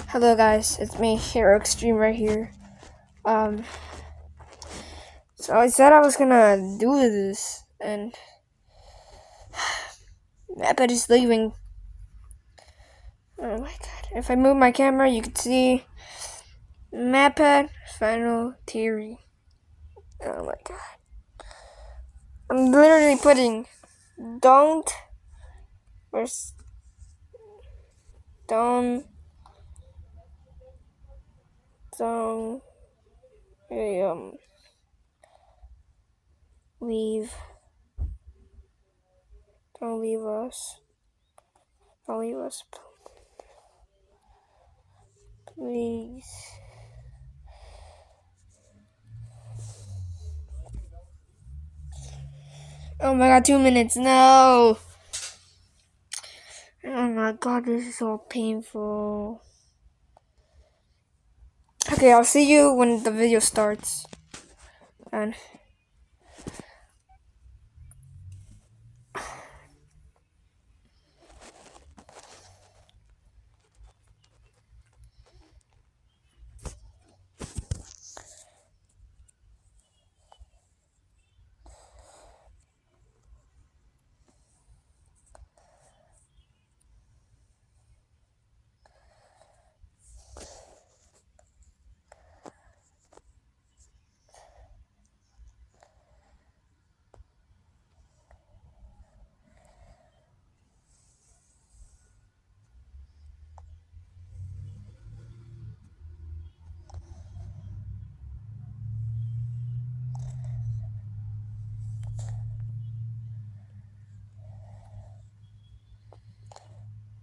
Hello guys, it's me, Hero Extreme right here. So I said I was gonna do this, and Mappa is leaving. Oh my god. If I move my camera, you can see Mappa Final Theory. Oh my god. I'm literally putting don't where's don't hey, leave don't leave us. Don't leave us, please. Oh my god, 2 minutes, no! Oh my god, this is so painful. Okay, I'll see you when the video starts. And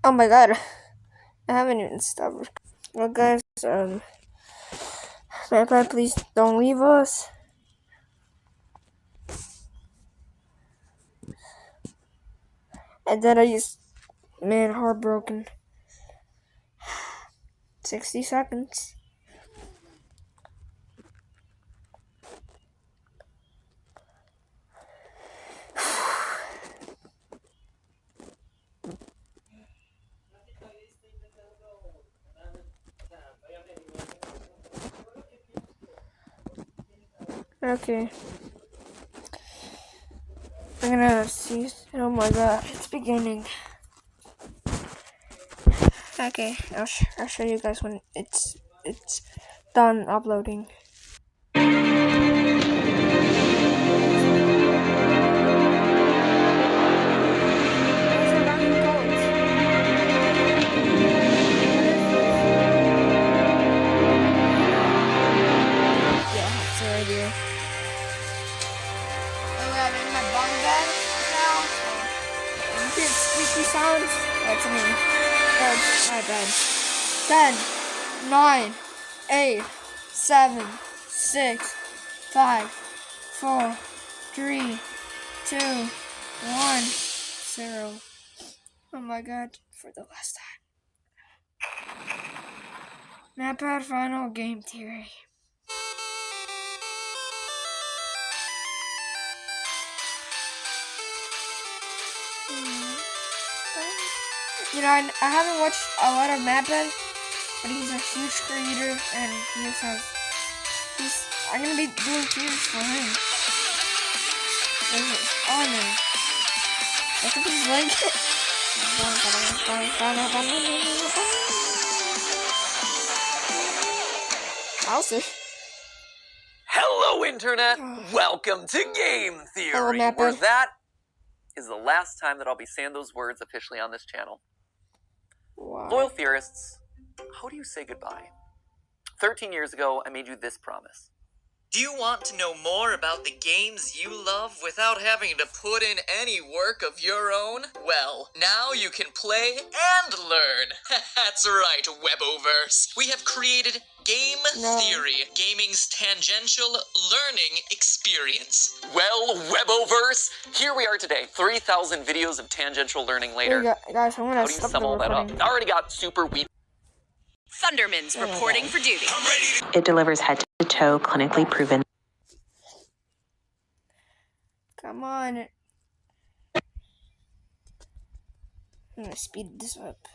oh my god, I haven't even stopped. Well, guys, Vampire, please don't leave us. And then I just, man, heartbroken. 60 seconds. Okay. I'm gonna see. Oh my god, it's beginning. Okay, I'll show you guys when it's done uploading. Yeah, that's the idea. Oh, I'm in my bunk bed now. So you hear squeaky sounds? That's me. That's my bed. 10, 9, 8, 7, 6, 5, 4, 3, 2, 1, 0. Oh my god, for the last time. Mappa Final Game Theory. You know, I haven't watched a lot of Mappa, but he's a huge creator, and he just has. I'm gonna be doing theories for him. This is honor. I think he's like. Bowser. Hello, Internet! Welcome to Game Theory, where that is the last time that I'll be saying those words officially on this channel. Wow. Loyal theorists, how do you say goodbye? 13 years ago, I made you this promise. Do you want to know more about the games you love without having to put in any work of your own? Well, now you can play and learn. That's right, Weboverse. We have created Game Theory, gaming's tangential learning experience. Well, Weboverse, here we are today, 3,000 videos of tangential learning later. Guys, I'm gonna how do you stop sum the all that up? recording. I already got super weak. Thunderman's reporting for duty. It delivers head-to-toe, clinically proven. Come on. I'm gonna speed this up.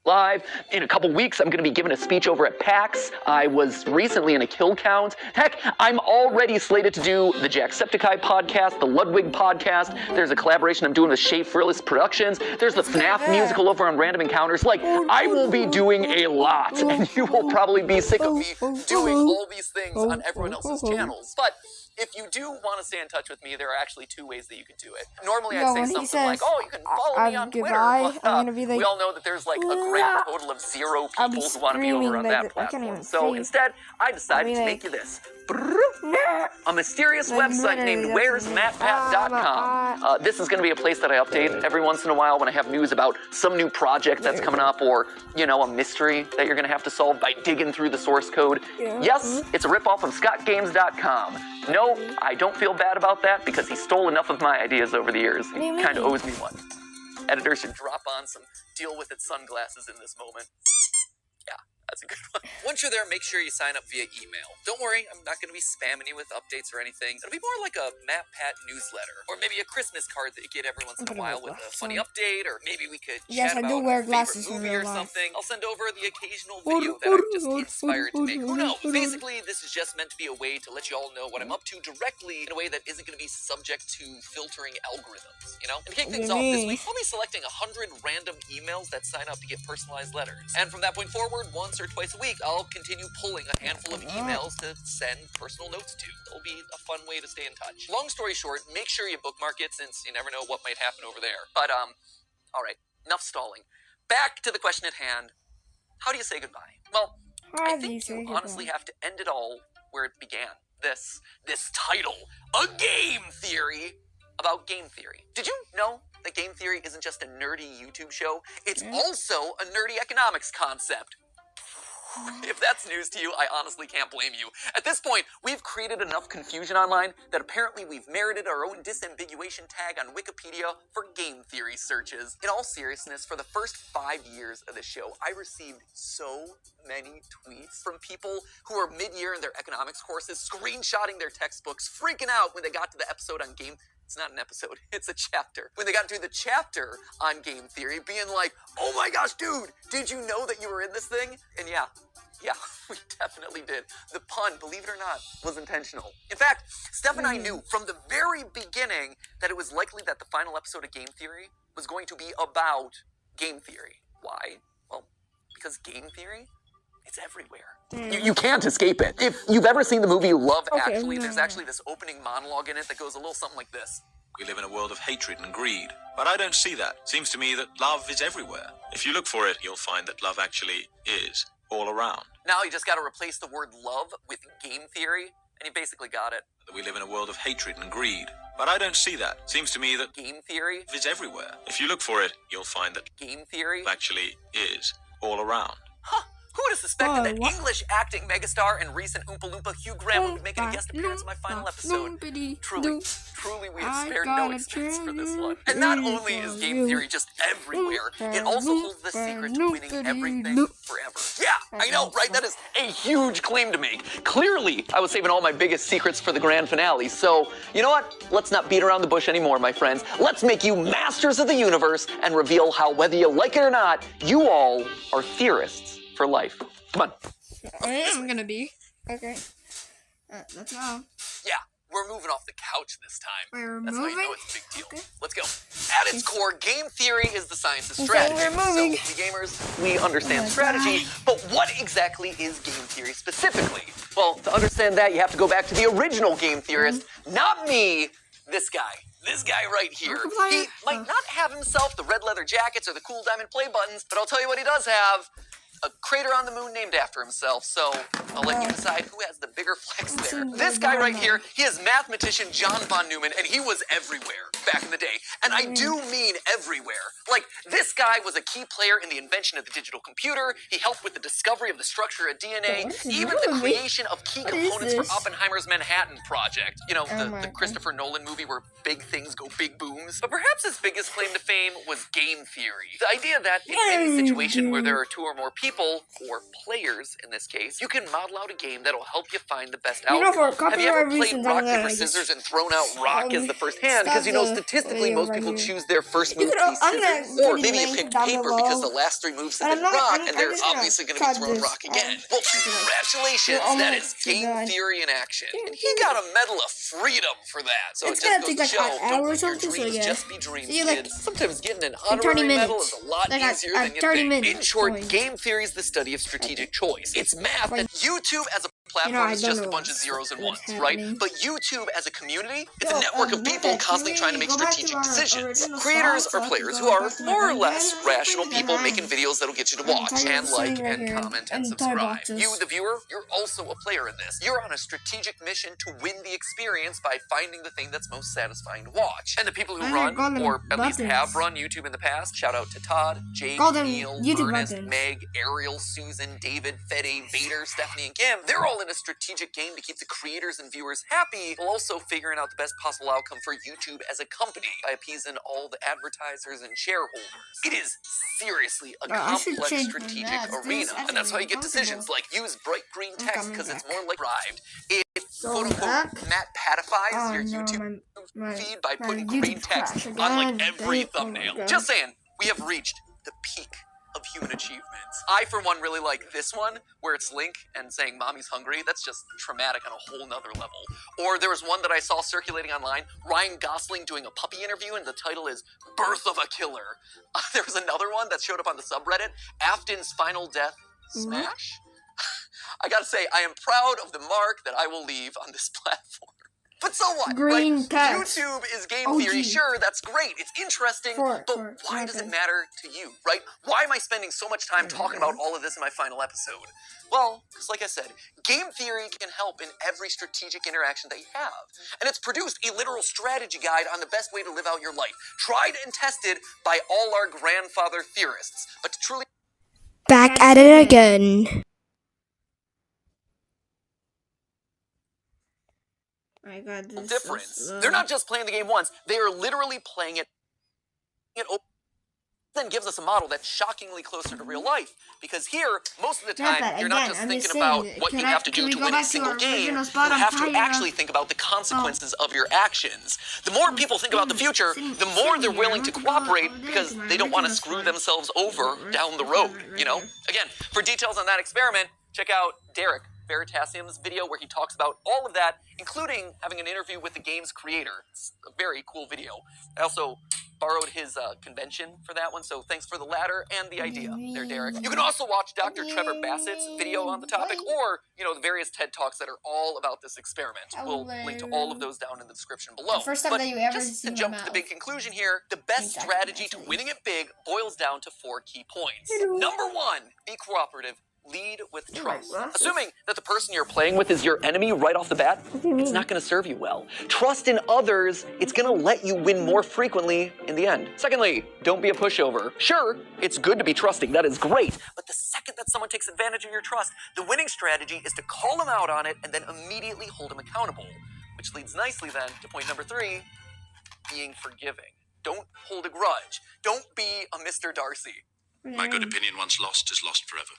Live. In a couple weeks, I'm going to be giving a speech over at PAX. I was recently in a kill count. Heck, I'm already slated to do the Jacksepticeye podcast, the Ludwig podcast. There's a collaboration I'm doing with Shea Frillis Productions. There's the FNAF musical over on Random Encounters. Like, I will be doing a lot, and you will probably be sick of me doing all these things on everyone else's channels. But if you do want to stay in touch with me, there are actually two ways that you can do it. Normally, I'd say something like, "Oh, you can follow me on Twitter." But, we all know that there's like a grand total of 0 people who want to be over on that platform. So instead, I decided to make you this. A mysterious website named where'smattpat.com. This is going to be a place that I update every once in a while when I have news about some new project that's coming up, or, you know, a mystery that you're going to have to solve by digging through the source code. Yes, it's a ripoff of scottgames.com. No, I don't feel bad about that because he stole enough of my ideas over the years. He kind of owes me one. Editor should drop on some deal with it sunglasses in this moment. Yeah, that's a good one. Once you're there, make sure you sign up via email. Don't worry, I'm not going to be spamming you with updates or anything. It'll be more like a MattPat newsletter, or maybe a Christmas card that you get every once in a while with a funny update, or maybe we could chat about a favorite movie or something. I'll send over the occasional video that I'm just inspired to make. Who knows? Basically, this is just meant to be a way to let you all know what I'm up to directly in a way that isn't going to be subject to filtering algorithms, you know? And to kick things off this week, I'll be selecting 100 random emails that sign up to get personalized letters. And from that point forward, once or twice a week, I'll continue pulling a handful of emails to send personal notes to. It'll be a fun way to stay in touch. Long story short, make sure you bookmark it since you never know what might happen over there. But, all right, enough stalling. Back to the question at hand. How do you say goodbye? Well, I think you honestly have to end it all where it began. This title, A Game Theory about game theory. Did you know that game theory isn't just a nerdy YouTube show? It's also a nerdy economics concept. If that's news to you, I honestly can't blame you. At this point, we've created enough confusion online that apparently we've merited our own disambiguation tag on Wikipedia for game theory searches. In all seriousness, for the first 5 years of the show, I received so many tweets from people who are mid-year in their economics courses, screenshotting their textbooks, freaking out when they got to the episode on game. It's not an episode, it's a chapter. When they got to the chapter on game theory, being like, "Oh my gosh, dude, did you know that you were in this thing?" And yeah, we definitely did. The pun, believe it or not, was intentional. In fact, Steph and I knew from the very beginning that it was likely that the final episode of Game Theory was going to be about game theory. Why? Well, because game theory, it's everywhere. You can't escape it. If you've ever seen the movie Love Actually, there's actually this opening monologue in it that goes a little something like this. We live in a world of hatred and greed, but I don't see that. Seems to me that love is everywhere. If you look for it, you'll find that love actually is all around. Now you just got to replace the word love with game theory, and you basically got it. We live in a world of hatred and greed, but I don't see that. Seems to me that game theory is everywhere. If you look for it, you'll find that game theory actually is all around. Huh. Who would have suspected that English acting megastar and recent Oompa Loompa Hugh Grant would make a guest appearance in my final episode? Truly, we have spared no expense for this one. And not only is game theory just everywhere, it also holds the secret to winning everything forever. Yeah, I know, right? That is a huge claim to make. Clearly, I was saving all my biggest secrets for the grand finale. So, you know what? Let's not beat around the bush anymore, my friends. Let's make you masters of the universe and reveal how, whether you like it or not, you all are theorists for life. Come on. I am gonna be. Okay. That's all. Yeah, we're moving off the couch this time. That's moving? how you know it's a big deal. Okay. Let's go. At its core, game theory is the science of strategy. We're moving. So, we gamers, we understand strategy, but what exactly is game theory specifically? Well, to understand that, you have to go back to the original game theorist, not me, this guy. This guy right here. He might not have himself the red leather jackets or the cool diamond play buttons, but I'll tell you what he does have. A crater on the moon named after himself, so I'll let you decide who has the bigger flex there. This guy right here, he is mathematician John von Neumann, and he was everywhere back in the day. And I do mean everywhere. Like, this guy was a key player in the invention of the digital computer. He helped with the discovery of the structure of DNA, even the creation of key components for Oppenheimer's Manhattan Project. You know, the Christopher Nolan movie where big things go big booms. But perhaps his biggest claim to fame was game theory. The idea that in any situation where there are two or more people, people, or players in this case, you can model out a game that'll help you find the best You know, outcome. for Have you ever copyright played reasons, rock, I'm gonna paper, just, scissors and thrown out rock as the first hand? stop Because you know, the statistically, video most right people here. choose their first You move could, to be I'm gonna scissors. Or put the maybe you link picked down paper below. because the last 3 moves have And been I'm not- rock, I'm- and I'm they're just gonna obviously going to cut be thrown this rock again. Well, congratulations, You're that almost is game done. theory in action. And he got a Medal of Freedom for that. So It's it just gonna goes take to like show, an hour don't or let your something, so dreams yeah. just be dreams, See you, like, kids. Sometimes getting an 30 honorary medal minutes. is a lot Like, easier than you 30 think. minutes. In short, Fine. game theory is the study of strategic choice. It's math that YouTube as a platform I is don't just a know bunch of zeros and ones, what's right? happening. But YouTube as a community, it's Yo, a network of people Method, constantly can trying to we make go back to strategic our decisions. original Creators spot so are I can players go who are back to my more or friend less Dan? rational Please, people Dan. making videos that'll get you to I'm watch tired and of like sitting right and here comment in and toy subscribe. boxes. You, the viewer, you're also a player in this. You're on a strategic mission to win the experience by finding the thing that's most satisfying to watch. And the people who I run, heard golden or at least buttons. have run YouTube in the past, shout out to Todd, Jake, Golden Neil, YouTube Ernest, buttons. Meg, Ariel, Susan, David, Fede, Vader, Stephanie, and Kim. They're all in a strategic game to keep the creators and viewers happy, while also figuring out the best possible outcome for YouTube as a company by appeasing all the advertisers and shareholders. It is seriously a I should complex change strategic my mask. arena, This is and that's how you get uncomfortable. decisions like use bright green text coming because it's back. more like arrived. If So quote unquote back? Matt patifies Oh your no, YouTube my feed by my putting YouTube green text crashed on like again. every Dang, oh my thumbnail. God. Just saying, we have reached the peak of human achievements. I, for one, really like this one, where it's Link and saying mommy's hungry. That's just traumatic on a whole nother level. Or there was one that I saw circulating online, Ryan Gosling doing a puppy interview, and the title is Birth of a Killer. There was another one that showed up on the subreddit, Afton's Final Death Smash? I gotta say, I am proud of the mark that I will leave on this platform. But so what? Green right? text. YouTube is game OG. theory. Sure, that's great. It's interesting. For Why does it nothing. matter to you, right? Why am I spending so much time talking about all of this in my final episode? Well, because like I said, game theory can help in every strategic interaction that you have. And it's produced a literal strategy guide on the best way to live out your life. Tried and tested by all our grandfather theorists. But to truly Back at it again. I got this. difference. They're not just playing the game once, they are literally playing it open. Then gives us a model that's shockingly closer to real life. Because here, most of the Not time, that, you're not again, just I'm thinking just about saying, what can you I- have to can do we to go win a back to single our game. original You spot? I'm have to tired actually of- think about the consequences of your actions. The more people think about the future, the more sitting they're here. willing I to want to go cooperate over there because to my they don't want to original screw spot. themselves over Right, down the right, road, right, you know? right. Again, for details on that experiment, check out Derek Veritasium's video where he talks about all of that, including having an interview with the game's creator. It's a very cool video. I also borrowed his convention for that one, so thanks for the latter and the idea there, Derek. You can also watch Dr. Trevor Bassett's video on the topic, or, you know, the various TED Talks that are all about this experiment. We'll link to all of those down in the description below. The first time But that you ever just see to my jump to the mouth. big conclusion here, the best Exactly, strategy to actually. winning it big boils down to 4 key points. Number 1, be cooperative. Lead with trust. glasses. Assuming that the person you're playing with is your enemy right off the bat, it's not going to serve you well. Trust in others, it's going to let you win more frequently in the end. Secondly, don't be a pushover. Sure, it's good to be trusting, that is great, but the second that someone takes advantage of your trust, the winning strategy is to call them out on it and then immediately hold them accountable. Which leads nicely then to point number 3, being forgiving. Don't hold a grudge. Don't be a Mr. Darcy. My good opinion once lost is lost forever.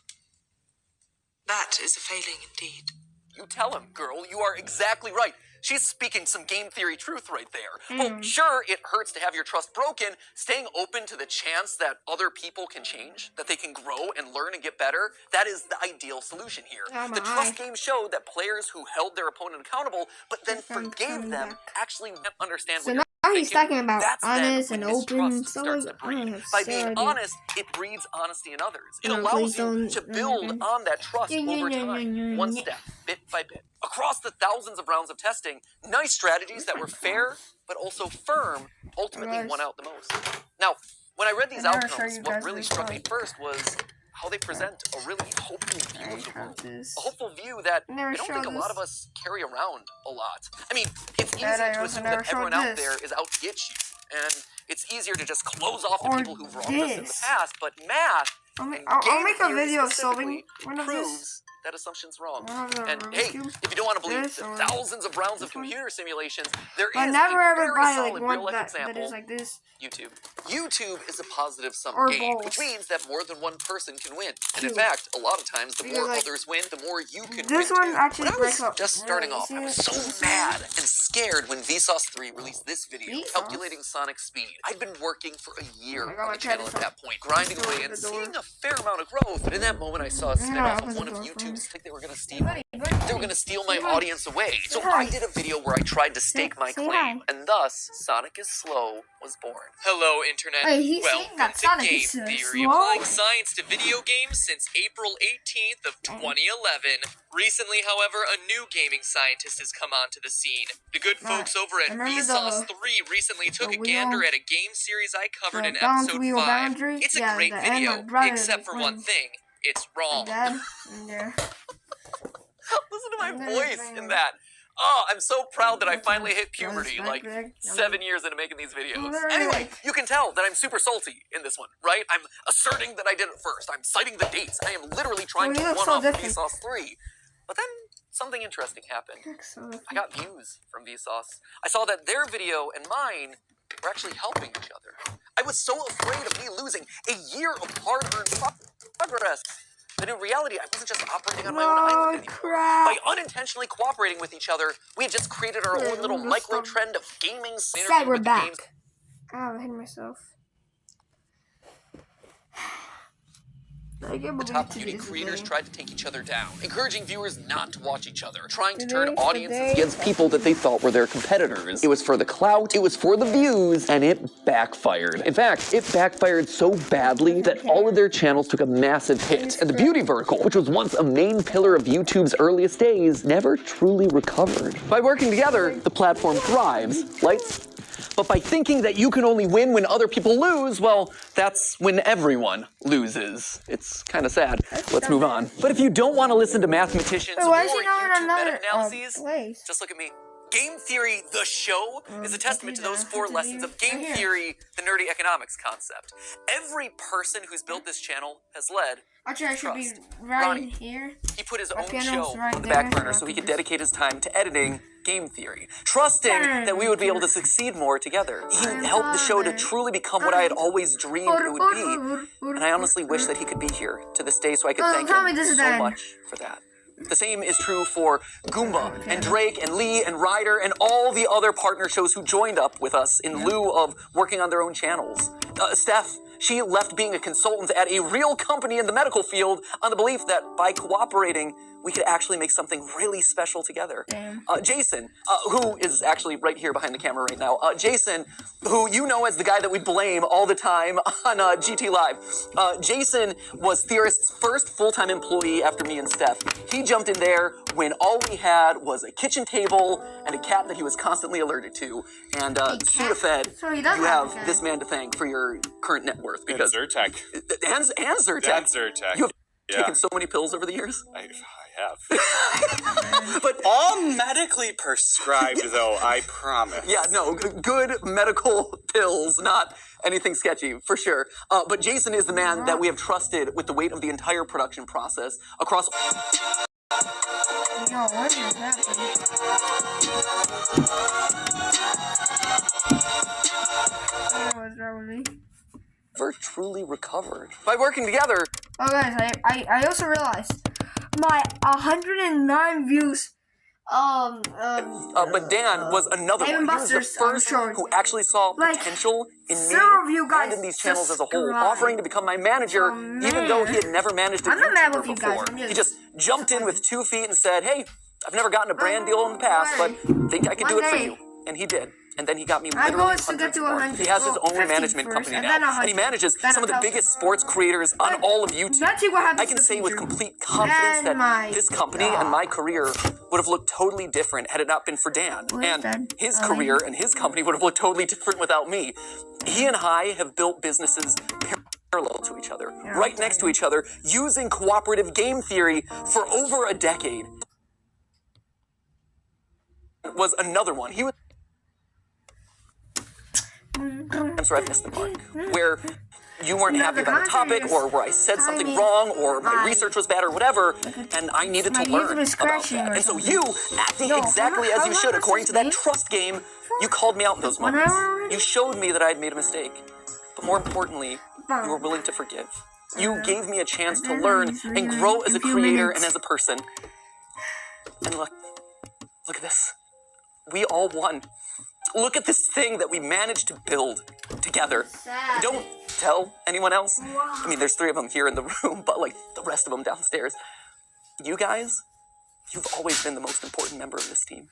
That is a failing indeed. You tell him, girl, you are exactly right. She's speaking some game theory truth right there. Well, sure, it hurts to have your trust broken. Staying open to the chance that other people can change, that they can grow and learn and get better, that is the ideal solution here. Oh The my. trust game showed that players who held their opponent accountable, but then I'm forgave coming them, back. actually understand So what you're now he's thinking. talking about That's then honest when and open, mistrust so starts is- to breed. I have By so being idea. honest, it breeds honesty in others. It No, allows please you don't- to oh my build God. on that trust over time, one step, bit by bit. Across the thousands of rounds of testing, nice strategies that were fair but also firm ultimately Guys. won out the most. Now, when I read these I never show outcomes, you what guys really this struck me one. first was how they present a really hopeful view of the have world. this. A hopeful view that I Never don't show think a lot this. of us carry around a lot. I mean, it's easy Dad, I to also assume never that showed everyone out this. there is out to get you. And it's easier to just close off the Or people who've wronged us in the this. past. But math, I'll and make, I'll game make a theory video of solving specifically one of this. proves that assumption's wrong. Well, And hey, YouTube, if you don't want to believe this the one, thousands of rounds of this one. computer simulations, there But is never a ever very buy solid like one real-life that example. is like this. YouTube. YouTube is a positive-sum Or game, both. which means that more than one person can win. And in Two. fact, a lot of times, the Because, more like, others win, the more you can This win one too. actually When I was breaks up. just starting Yeah, you off, I see was it? so You see mad and scared when Vsauce 3 released this video Vsauce? calculating Sonic speed. I'd been working for a year I got on my the channel at Charizard. that point, grinding Let's go away to and the door. seeing a fair amount of growth. But in that moment, I saw a spin-off open of the one of door for YouTube's me. think they were going to steal me. Buddy, They were going to steal my Say hi. audience away. So Say hi. I did a video where I tried to stake my say claim, hi. and thus Sonic is Slow was born. Hello, Internet. Wait, he's saying Welcome that to Sonic Game is, Theory, slow? applying science to video games since April 18th of 2011. Recently, however, a new gaming scientist has come onto the scene. The good folks over at remember Vsauce the- 3 recently took the a gander wheel- at a game series I covered the in balance episode wheel 5. boundary? It's a Yeah, great the video, end, brother, except for when- one thing. It's wrong. Dad, yeah. Listen to my I'm gonna voice bring in it. that. Oh, I'm so proud that I That's finally my- hit puberty, that's like backpack. 7 years into making these videos. Alright. Anyway, you can tell that I'm super salty in this one, right? I'm asserting that I did it first. I'm citing the dates. I am literally trying Oh, you to look so one-up different. Vsauce 3. But then something interesting happened. Excellent. I got views from Vsauce. I saw that their video and mine were actually helping each other. I was so afraid of me losing a year of hard-earned progress. But in reality, I wasn't just operating on my own island anymore. crap. By unintentionally cooperating with each other, we had just created our own little this micro one. trend of gaming synergy Sad we're with the back. games. Ow, I hit myself. I can't The believe top today beauty is creators today. tried to take each other down, encouraging viewers not to watch each other, trying to Today, turn audiences today. against people that they thought were their competitors. It was for the clout, it was for the views, and it backfired. In fact, it backfired so badly that all of their channels took a massive hit, and the beauty vertical, which was once a main pillar of YouTube's earliest days, never truly recovered. By working together, the platform thrives. Lights? But by thinking that you can only win when other people lose, well, that's when everyone loses. It's kind of sad. Let's move on. But if you don't want to listen to mathematicians Wait, or why is he not in YouTube another meta-analyses, place? just look at me. Game Theory, the show, is a testament to those 4 lessons of game Right here. theory, the nerdy economics concept. Every person who's built this channel has led. Actually, I should be Trust. right Ronnie. here. He put his My own piano's show right on the there, back burner so so I he can could just- dedicate his time to editing Game Theory, trusting that we would be able to succeed more together. He helped the show to truly become what I had always dreamed it would be, and I honestly wish that he could be here to this day so I could thank tell me him this is so the end. much for that. The same is true for Goomba and Drake and Lee and Ryder and all the other partner shows who joined up with us in lieu of working on their own channels. Steph, she left being a consultant at a real company in the medical field on the belief that by cooperating, we could actually make something really special together. Jason, who is actually right here behind the camera right now. Jason, who you know as the guy that we blame all the time on GT Live. Jason was Theorist's first full-time employee after me and Steph. He jumped in there when all we had was a kitchen table and a cat that he was constantly allergic to. And Sudafed, So he does you have a have cat. this man to thank for your current net worth. And Because Zyrtec. and Zyrtec. And Zyrtec. You have Yeah. taken so many pills over the years. I have. But all medically prescribed, though, I promise. Yeah, no, good medical pills, not anything sketchy, for sure. But Jason is the man that we have trusted with the weight of the entire production process across. Yo, what is happening? What's wrong with me? Never truly recovered. By working together, Oh guys, I also realized my 109 views. but Dan was another Dave and one. He was the Buster's, I'm first sure. who actually saw Like, potential in me zero of you guys and in these channels as a whole, subscribe. offering to become my manager, Oh, even though he had never managed a I'm not mad YouTuber with you guys, before. I'm just- He just jumped in with 2 feet and said, "Hey, I've never gotten a brand deal in the past, but think I could do One it for day. you." And he did. And then he got me I literally want to get hundreds to more. 100. He has his Well, own 50 management first, company and now. then And 100, he manages then some of the 1,000. biggest sports creators on all of YouTube. Let's see what happens I can in the say with future. complete confidence And that my this company and my career would have looked totally different had it not been for Dan. Who is And Dan? his Oh, career yeah. and his company would have looked totally different without me. He and I have built businesses parallel to each other, right next to each other, using cooperative game theory for over a decade. Was another one. He was times where I've missed the mark, where you weren't happy about a topic, or where I said something wrong, or my research was bad, or whatever, and I needed to learn about that. And so you, acting exactly as you should, according to that trust game, you called me out in those moments. You showed me that I had made a mistake. But more importantly, you were willing to forgive. You gave me a chance to learn and grow as a creator and as a person. And look at this. We all won. Look at this thing that we managed to build together. Don't tell anyone else. I mean, there's 3 of them here in the room, but like the rest of them downstairs. You guys, you've always been the most important member of this team,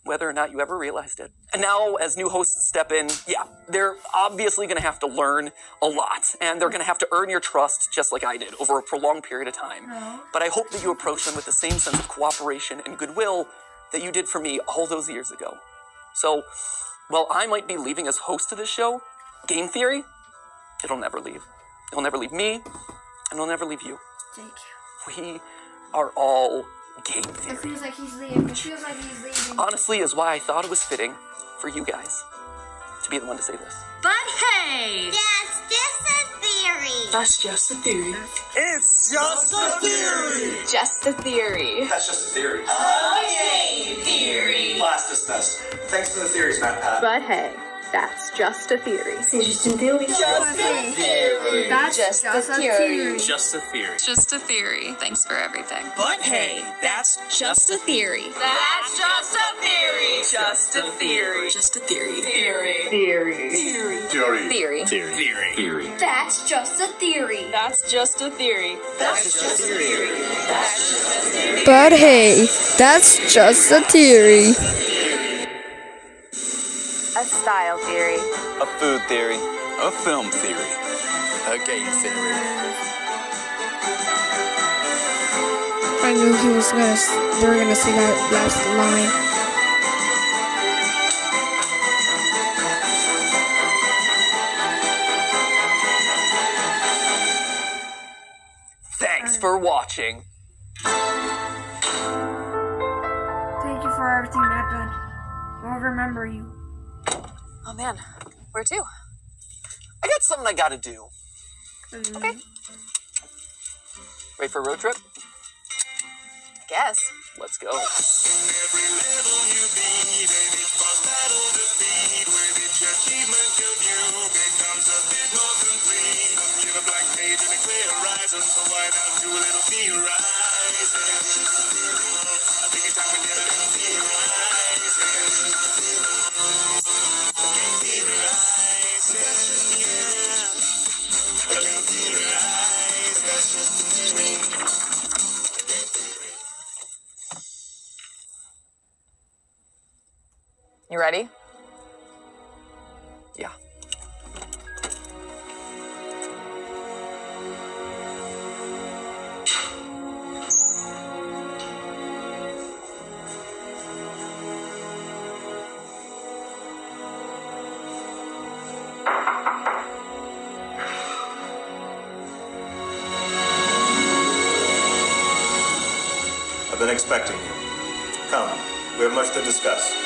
whether or not you ever realized it. And now, as new hosts step in, yeah, they're obviously gonna have to learn a lot, and they're gonna have to earn your trust just like I did over a prolonged period of time. But I hope that you approach them with the same sense of cooperation and goodwill that you did for me all those years ago. So, while I might be leaving as host of this show, Game Theory, it'll never leave. It'll never leave me, and it'll never leave you. Thank you. We are all Game Theory. It feels like he's leaving. Honestly, is why I thought it was fitting for you guys to be the one to say this. But hey! That's just a theory. That's just a theory. It's just a theory. Just a theory. That's just a theory. Okay, theory. Class dismissed. Thanks for the theories, Matt Pat. But hey, that's just a theory. That's just a theory. Just a theory. Just a theory. Thanks for everything. But hey, that's just a theory. That's just a theory. Just a theory. Just a theory. Theory. That's just a theory. That's just a theory. But hey, that's just a theory. A style theory. A food theory. A film theory. A game theory. I knew they were gonna say that last line. Thanks for watching. Thank you for everything, Nathan. I'll remember you. Oh man, where to? I got something I gotta do. Okay. Ready for a road trip? I guess. Let's go. You ready? Yeah. I've been expecting you. Come, we have much to discuss.